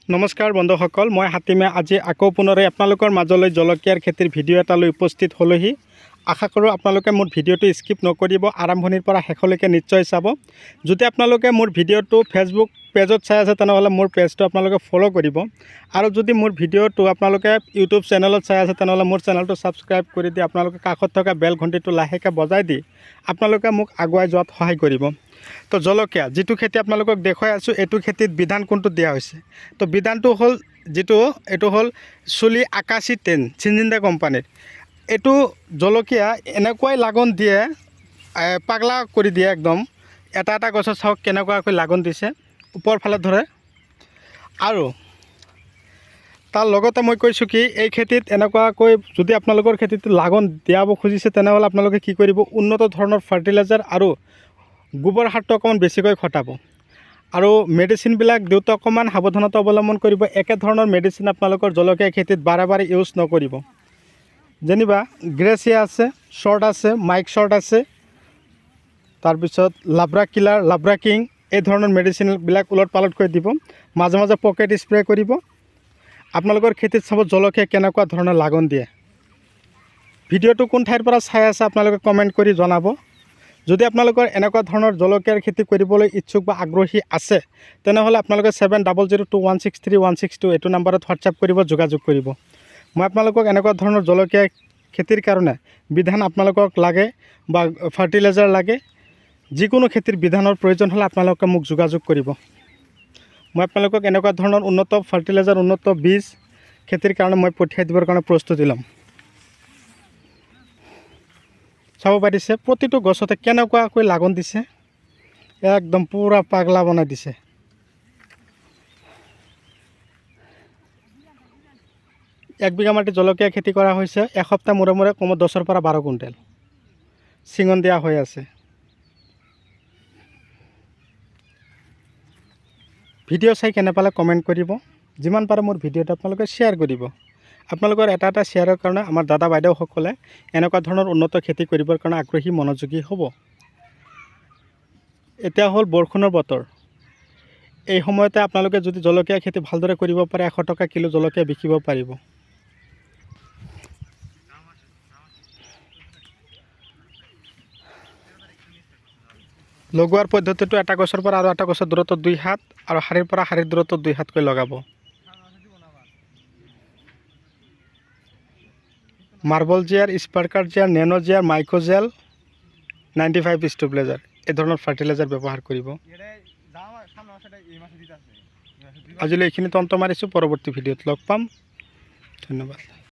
নমস্কাৰ বন্ধুসকল, মই হাতীমে আজি আকৌ পুনৰে আপোনালোকৰ মাজলৈ জলকীয়াৰ খেতিৰ ভিডিঅ' এটালৈ উপস্থিত হ'লোহি। আশা কৰোঁ আপোনালোকে মোৰ ভিডিঅ'টো স্কিপ নকৰিব, আৰম্ভণিৰ পৰা শেষলৈকে নিশ্চয় চাব। যদি আপোনালোকে মোৰ ভিডিঅ'টো ফেচবুক পেজত চাই আছে তেনেহ'লে মোৰ পেজটো আপোনালোকে ফ'ল' কৰিব, আৰু যদি মোৰ ভিডিঅ'টো আপোনালোকে ইউটিউব চেনেলত চাই আছে তেনেহ'লে মোৰ চেনেলটো ছাবস্ক্ৰাইব কৰি দি আপোনালোকে কাষত থকা বেল ঘণ্টিটো লাহেকৈ বজাই দি আপোনালোকে মোক আগুৱাই যোৱাত সহায় কৰিব। তো জলকীয়া যিটো খেতি আপোনালোকক দেখুৱাই আছোঁ, এইটো খেতিত বিধান কোনটো দিয়া হৈছে। তো বিধানটো হ'ল এইটো হ'ল চুলি 8110 চিনজিন্দা কোম্পানীৰ। এইটো জলকীয়া এনেকুৱাই লাগন দিয়ে, পাগলা কৰি দিয়ে একদম। এটা এটা গছত চাওক কেনেকুৱাকৈ লাগন দিছে, ওপৰ ফালে ধৰে। আৰু তাৰ লগতে মই কৈছোঁ কি, এই খেতিত এনেকুৱাকৈ যদি আপোনালোকৰ খেতিত লাগন দিয়াব খুজিছে তেনেহ'লে আপোনালোকে কি কৰিব, উন্নত ধৰণৰ ফাৰ্টিলাইজাৰ আৰু গোবৰ সাৰটো অকণমান বেছিকৈ খটাব, আৰু মেডিচিনবিলাক দিওঁতে অকণমান সাৱধানতা অৱলম্বন কৰিব। একে ধৰণৰ মেডিচিন আপোনালোকৰ জলকীয়া খেতিত বাৰে বাৰে ইউজ নকৰিব। যেনিবা গ্ৰেচিয়া আছে, শ্বৰ্ট আছে, মাইক শ্বৰ্ট আছে, তাৰপিছত লাব্ৰা কিলাৰ, লাব্ৰা কিং, এই ধৰণৰ মেডিচিনবিলাক ওলট পালটকৈ দিব। মাজে মাজে পকেট স্প্ৰে কৰিব। আপোনালোকৰ খেতিত চাব জলকীয়া কেনেকুৱা ধৰণৰ লাগন দিয়ে। ভিডিঅ'টো কোন ঠাইৰ পৰা চাই আছে আপোনালোকে কমেণ্ট কৰি জনাব। যদি আপোনালোকৰ এনেকুৱা ধৰণৰ জলকীয়াৰ খেতি কৰিবলৈ ইচ্ছুক বা আগ্ৰহী আছে তেনেহ'লে আপোনালোকে 7002163162 এইটো নাম্বাৰত হোৱাটছআপ কৰিব, যোগাযোগ কৰিব। মই আপোনালোকক এনেকুৱা ধৰণৰ জলকীয়া খেতিৰ কাৰণে বিধান আপোনালোকক লাগে বা ফাৰ্টিলাইজাৰ লাগে, যিকোনো খেতিৰ বিধানৰ প্ৰয়োজন হ'লে আপোনালোকে মোক যোগাযোগ কৰিব। মই আপোনালোকক এনেকুৱা ধৰণৰ উন্নত ফাৰ্টিলাইজাৰ, উন্নত বীজ খেতিৰ কাৰণে মই পঠিয়াই দিবৰ কাৰণে প্ৰস্তুতি ল'ম। চাব পাৰিছে প্ৰতিটো গছতে কেনেকুৱাকৈ লাগন দিছে, একদম পূৰা পাগলা বনাই দিছে। এক বিঘা মাটি জলকীয়া খেতি কৰা হৈছে। এসপ্তাহ মূৰে মূৰে কমত 10ৰ পৰা 12 কুইণ্টেল চিঙন দিয়া হৈ আছে। ভিডিঅ' চাই কেনে পালে কমেণ্ট কৰিব। যিমান পাৰে মোৰ ভিডিঅ'টো আপোনালোকে শ্বেয়াৰ কৰিব। আপোনালোকৰ এটা এটা শ্বেয়াৰৰ কাৰণে আমাৰ দাদা বাইদেউসকলে এনেকুৱা ধৰণৰ উন্নত খেতি কৰিবৰ কাৰণে আগ্ৰহী, মনোযোগী হ'ব। এতিয়া হ'ল বৰষুণৰ বতৰ। এই সময়তে আপোনালোকে যদি জলকীয়া খেতি ভালদৰে কৰিব পাৰে 100 টকা কিলো জলকীয়া বিকিব পাৰিব। লগোৱাৰ পদ্ধতিটো এটা গছৰ পৰা আৰু এটা গছৰ দূৰত্ব 2 হাত, আৰু শাৰীৰ পৰা শাৰীৰ দূৰত্ব 2 হাতকৈ লগাব। মাৰ্বল জিয়াৰ, স্পাৰ্কাৰ জিয়াৰ, নেনো জিয়াৰ, মাইক্ৰ জেল, 95 ষ্টেবিলাইজাৰ, এই ধৰণৰ ফাৰ্টিলাইজাৰ ব্যৱহাৰ কৰিব। আজিলৈ এইখিনি তন্ত মাৰিছোঁ। পৰৱৰ্তী ভিডিঅ'ত লগ পাম। ধন্যবাদ।